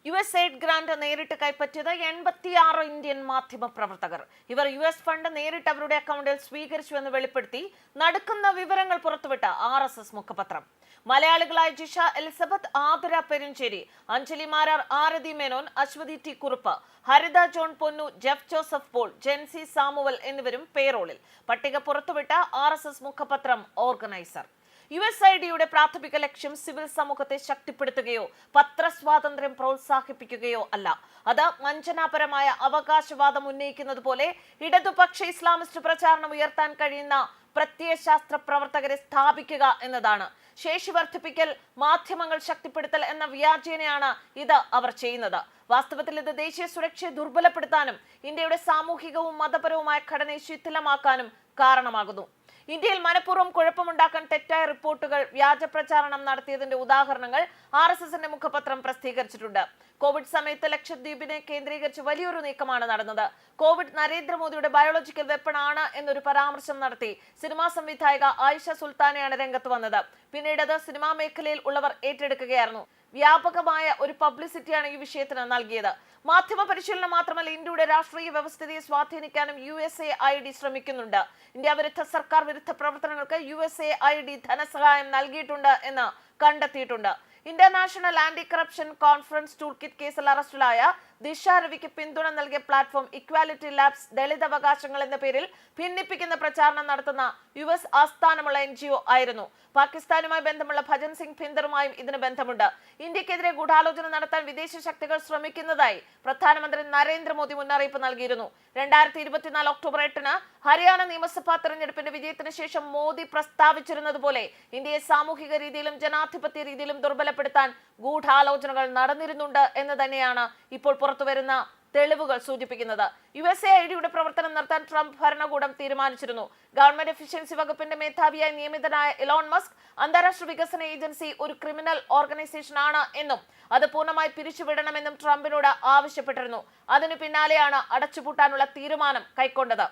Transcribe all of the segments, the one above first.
USAID grant നേരിട്ട് കൈപ്പറ്റിയത് 86 Indian മാധ്യമ പ്രവർത്തകർ. ഇവർ US ഫണ്ട് നേരിട്ട് അവരുടെ അക്കൗണ്ടിൽ സ്വീകരിച്ചുവെന്ന് വെളിപ്പെടുത്തി നടുക്കുന്ന വിവരങ്ങൾ പുറത്തുവിട്ട RSS മുഖപത്രം. മലയാളികളായ ജിഷ എലിസബത്ത്, ആതുര പെരുഞ്ചേരി, അഞ്ജലി മാരാർ, ആരതി മേനോൻ, അശ്വതി ടി കുറുപ്പ്, ഹരിത ജോൺ പൊന്നു, ജെഫ് ജോസഫ് പോൾ, ജെൻസി സാമുവൽ എന്നിവരും പേറോളിൽ. പട്ടിക പുറത്തുവിട്ട RSS മുഖപത്രം ഓർഗനൈസർ. USAIDയുടെ പ്രാഥമിക ലക്ഷ്യം സിവിൽ സമൂഹത്തെ ശക്തിപ്പെടുത്തുകയോ പത്രസ്വാതന്ത്ര്യം പ്രോത്സാഹിപ്പിക്കുകയോ അല്ല. അത് വഞ്ചനാപരമായ അവകാശവാദം ഉന്നയിക്കുന്നത് പോലെ ഇടതുപക്ഷ ഇസ്ലാമിസ്റ്റ് പ്രചാരണം ഉയർത്താൻ കഴിയുന്ന പ്രത്യയശാസ്ത്ര പ്രവർത്തകരെ സ്ഥാപിക്കുക എന്നതാണ്. ശേഷി വർദ്ധിപ്പിക്കൽ, മാധ്യമങ്ങൾ ശക്തിപ്പെടുത്തൽ എന്ന വ്യാജേനയാണ് ഇത് അവർ ചെയ്യുന്നത്. വാസ്തവത്തിൽ ഇത് ദേശീയ സുരക്ഷയെ ദുർബലപ്പെടുത്താനും ഇന്ത്യയുടെ സാമൂഹികവും മതപരവുമായ ഘടനയെ ശിഥിലമാക്കാനും കാരണമാകുന്നു. ഇന്ത്യയിൽ മനഃപൂർവ്വം കുഴപ്പമുണ്ടാക്കാൻ തെറ്റായ റിപ്പോർട്ടുകൾ, വ്യാജ പ്രചാരണം നടത്തിയതിന്റെ ഉദാഹരണങ്ങൾ RSSന്റെ മുഖപത്രം പ്രസിദ്ധീകരിച്ചിട്ടുണ്ട്. കോവിഡ് സമയത്ത് ലക്ഷദ്വീപിനെ കേന്ദ്രീകരിച്ച് വലിയൊരു നീക്കമാണ് നടന്നത്. കോവിഡ് നരേന്ദ്രമോദിയുടെ ബയോളജിക്കൽ വെപ്പൺ ആണ് എന്നൊരു പരാമർശം നടത്തി സിനിമാ സംവിധായിക ആയിഷ സുൽത്താനയാണ് രംഗത്ത് വന്നത്. പിന്നീട് അത് സിനിമാ മേഖലയിൽ ഉള്ളവർ ഏറ്റെടുക്കുകയായിരുന്നു. വ്യാപകമായ ഒരു പബ്ലിസിറ്റിയാണ് ഈ വിഷയത്തിന് നൽകിയത്. മാധ്യമ പരിശീലനം മാത്രമല്ല, ഇന്ത്യയുടെ രാഷ്ട്രീയ വ്യവസ്ഥിതിയെ സ്വാധീനിക്കാനും USAID ശ്രമിക്കുന്നുണ്ട്. ഇന്ത്യ വിരുദ്ധ, സർക്കാർ വിരുദ്ധ പ്രവർത്തനങ്ങൾക്ക് USAID ധനസഹായം നൽകിയിട്ടുണ്ട് എന്ന് കണ്ടെത്തിയിട്ടുണ്ട്. International anti corruption conference tool kit കേസിൽ അറസ്റ്റിലായ ദിശ രവിക്ക് പിന്തുണ നൽകിയ പ്ലാറ്റ്ഫോം ഇക്വാലിറ്റി ലാബ്സ് ദളിതവകാശങ്ങൾ എന്ന പേരിൽ ഭിന്നിപ്പിക്കുന്ന പ്രചാരണം നടത്തുന്ന US ആസ്ഥാനമുള്ള NGO ആയിരുന്നു. പാകിസ്ഥാനുമായി ബന്ധമുള്ള ഭജൻ സിംഗ് ഭിന്ദറുമായും ഇതിന് ബന്ധമുണ്ട്. ഇന്ത്യക്കെതിരെ ഗൂഢാലോചന നടത്താൻ വിദേശ ശക്തികൾ ശ്രമിക്കുന്നതായി പ്രധാനമന്ത്രി നരേന്ദ്രമോദി മുന്നറിയിപ്പ് നൽകിയിരുന്നു. 2024 ഒക്ടോബർ 8-ന് ഹരിയാന നിയമസഭാ തെരഞ്ഞെടുപ്പിന്റെ വിജയത്തിന് ശേഷം മോദി പ്രസ്താവിച്ചിരുന്നതുപോലെ ഇന്ത്യയെ സാമൂഹിക രീതിയിലും ജനാധിപത്യ രീതിയിലും ദുർബലപ്പെടുത്താൻ ഗൂഢാലോചനകൾ നടന്നിരുന്നുണ്ട് എന്ന് തന്നെയാണ് ഇപ്പോൾ പുറത്തുവരുന്ന തെളിവുകൾ സൂചിപ്പിക്കുന്നത്. USAIDയുടെ പ്രവർത്തനം നടത്താൻ ട്രംപ് ഭരണകൂടം തീരുമാനിച്ചിരുന്നു. ഗവൺമെന്റ് എഫിഷ്യൻസി വകുപ്പിന്റെ മേധാവിയായി നിയമിതനായ എലോൺ മസ്ക് അന്താരാഷ്ട്ര വികസന ഏജൻസി ഒരു ക്രിമിനൽ ഓർഗനൈസേഷൻ ആണ് എന്നും അത് പൂർണ്ണമായി പിരിച്ചുവിടണമെന്നും ട്രംപിനോട് ആവശ്യപ്പെട്ടിരുന്നു. അതിനു പിന്നാലെയാണ് അടച്ചുപൂട്ടാനുള്ള തീരുമാനം കൈക്കൊണ്ടത്.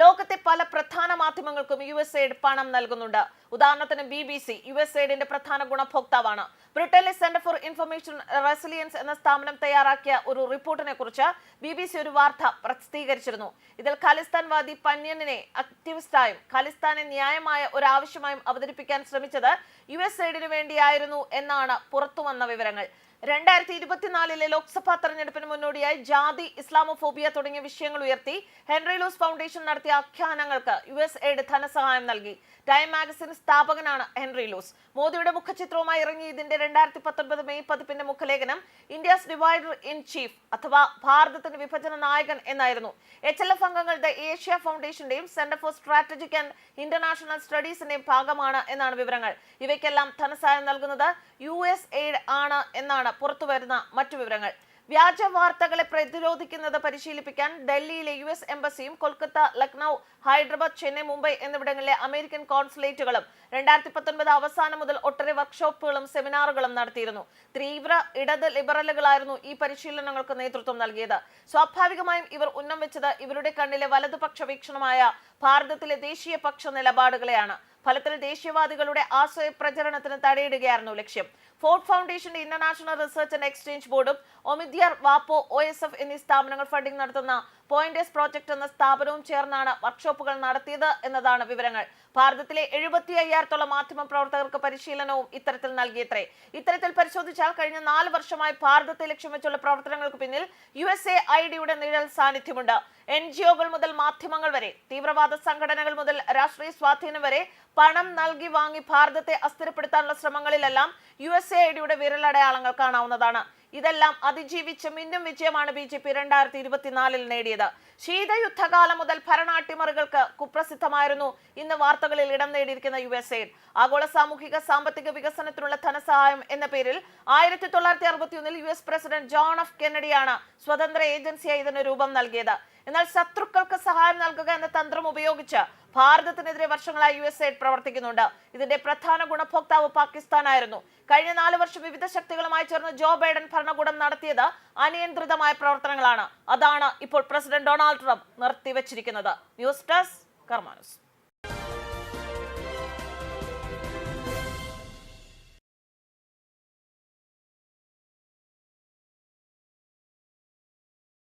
ലോകത്തെ പല പ്രധാന മാധ്യമങ്ങൾക്കും USAID പണം നൽകുന്നുണ്ട്. ഉദാഹരണത്തിന് BBC USAIDന്റെ പ്രധാന ഗുണഭോക്താവാണ്. ബ്രിട്ടനിലെ സെന്റർ ഫോർ ഇൻഫർമേഷൻ റെസിലിയൻസ് എന്ന സ്ഥാപനം തയ്യാറാക്കിയ ഒരു റിപ്പോർട്ടിനെ കുറിച്ച് BBC ഒരു വാർത്ത പ്രസിദ്ധീകരിച്ചിരുന്നു. ഇതിൽ ഖലിസ്ഥാൻവാദി പന്യനെ ആക്ടിവിസ്റ്റായും ഖലിസ്ഥാനെ ന്യായമായ ഒരു ആവശ്യമായും അവതരിപ്പിക്കാൻ ശ്രമിച്ചത് USAIDന് വേണ്ടിയായിരുന്നു എന്നാണ് പുറത്തുവന്ന വിവരങ്ങൾ. 2024 ലോക്സഭാ തെരഞ്ഞെടുപ്പിന് മുന്നോടിയായി ജാതി, ഇസ്ലാമോഫോബിയ തുടങ്ങിയ വിഷയങ്ങൾ ഉയർത്തി ഹെൻറി ലൂസ് ഫൗണ്ടേഷൻ നടത്തിയ ആഖ്യാനങ്ങൾക്ക് USAID ധനസഹായം നൽകി. ടൈം മാഗസിൻ സ്ഥാപകനാണ് ഹെൻറി ലൂസ്. മോദിയുടെ മുഖചിത്രവുമായി ഇറങ്ങിയ ഇതിന്റെ 2019 മെയ് പതിപ്പിന്റെ മുഖലേഖനം ഇന്ത്യസ് ഡിവൈഡർ ഇൻ ചീഫ് അഥവാ ഭാരതത്തിന്റെ വിഭജന നായകൻ എന്നായിരുന്നു. HLF അംഗങ്ങൾ ദ ഏഷ്യ ഫൗണ്ടേഷന്റെയും Center for Strategic and International സ്റ്റഡീസിന്റെയും ഭാഗമാണ് എന്നാണ് വിവരങ്ങൾ. ഇവയ്ക്കെല്ലാം ധനസഹായം നൽകുന്നത് USAID ആണ് എന്നാണ് പുറത്തുവരുന്ന മറ്റു വിവരങ്ങൾ. വ്യാജ വാർത്തകളെ പ്രതിരോധിക്കുന്നത് പരിശീലിപ്പിക്കാൻ ഡൽഹിയിലെ US എംബസിയും കൊൽക്കത്ത, ലക്നൌ, ഹൈദരാബാദ്, ചെന്നൈ, മുംബൈ എന്നിവിടങ്ങളിലെ അമേരിക്കൻ കോൺസുലേറ്റുകളും 2019 അവസാനം മുതൽ ഒട്ടേറെ വർക്ക്ഷോപ്പുകളും സെമിനാറുകളും നടത്തിയിരുന്നു. തീവ്ര ഇടത് ലിബറലുകളായിരുന്നു ഈ പരിശീലനങ്ങൾക്ക് നേതൃത്വം നൽകിയത്. സ്വാഭാവികമായും ഇവർ ഉന്നം വെച്ചത് ഇവരുടെ കണ്ണിലെ വലതുപക്ഷ വീക്ഷണമായ ഭാരതത്തിലെ ദേശീയ പക്ഷ നിലപാടുകളെയാണ്. ഫലത്തിൽ ദേശീയവാദികളുടെ ആശയ പ്രചരണത്തിന് തടയിടുകയായിരുന്നു ലക്ഷ്യം. ഫോർഡ് ഫൗണ്ടേഷന്റെ ഇന്റർനാഷണൽ റിസർച്ച് ആൻഡ് എക്സ്ചേഞ്ച് ബോർഡും ഒമിദ്യർ, വാപ്പോ, OSF എന്നീ സ്ഥാപനങ്ങൾ ഫണ്ടിംഗ് നടത്തുന്ന പോയിന്റേഴ്സ് പ്രോജക്ട് എന്ന സ്ഥാപനവും ചേർന്നാണ് വർക്ക്ഷോപ്പുകൾ നടത്തിയത് എന്നതാണ് വിവരങ്ങൾ. ഭാരതത്തിലെ 75,000-ഓളം മാധ്യമ പ്രവർത്തകർക്ക് പരിശീലനവും ഇത്തരത്തിൽ നൽകിയത്രേ. ഇത്തരത്തിൽ പരിശോധിച്ചാൽ കഴിഞ്ഞ 4 വർഷമായി ഭാരതത്തെ ലക്ഷ്യം വെച്ചുള്ള പ്രവർത്തനങ്ങൾക്ക് പിന്നിൽ USAIDയുടെ നിഴൽ സാന്നിധ്യമുണ്ട്. NGOകൾ മുതൽ മാധ്യമങ്ങൾ വരെ, തീവ്രവാദ സംഘടനകൾ മുതൽ രാഷ്ട്രീയ സ്വാധീനം വരെ പണം നൽകി വാങ്ങി ഭാരതത്തെ അസ്ഥിരപ്പെടുത്താനുള്ള ശ്രമങ്ങളിലെല്ലാം USAIDയുടെ വിരലടയാളങ്ങൾ കാണാവുന്നതാണ്. ഇതെല്ലാം അതിജീവിച്ച് മിന്നും വിജയമാണ് BJP 2024 നേടിയത്. ശീതയുദ്ധകാലം മുതൽ ഭരണാട്ടിമറികൾക്ക് കുപ്രസിദ്ധമായിരുന്നു ഇന്ന് വാർത്തകളിൽ ഇടം നേടിയിരിക്കുന്ന USAID. ആഗോള സാമൂഹിക സാമ്പത്തിക വികസനത്തിനുള്ള ധനസഹായം എന്ന പേരിൽ 1961 US പ്രസിഡന്റ് ജോൺ എഫ് കെന്നഡിയാണ് സ്വതന്ത്ര ഏജൻസിയായി ഇതിന് രൂപം നൽകിയത്. എന്നാൽ ശത്രുക്കൾക്ക് സഹായം നൽകുക എന്ന തന്ത്രം ഉപയോഗിച്ച് ഭാരതത്തിനെതിരെ വർഷങ്ങളായി USAID പ്രവർത്തിക്കുന്നുണ്ട്. ഇതിന്റെ പ്രധാന ഗുണഭോക്താവ് പാകിസ്ഥാനായിരുന്നു. കഴിഞ്ഞ 4 വർഷം വിവിധ ശക്തികളുമായി ചേർന്ന് ജോ ബൈഡൻ ഭരണകൂടം നടത്തിയത് അനിയന്ത്രിതമായ പ്രവർത്തനങ്ങളാണ്. അതാണ് ഇപ്പോൾ പ്രസിഡന്റ് ഡൊണാൾഡ് ട്രംപ് നിർത്തിവെച്ചിരിക്കുന്നത്. News desk കർമാനൂസ്.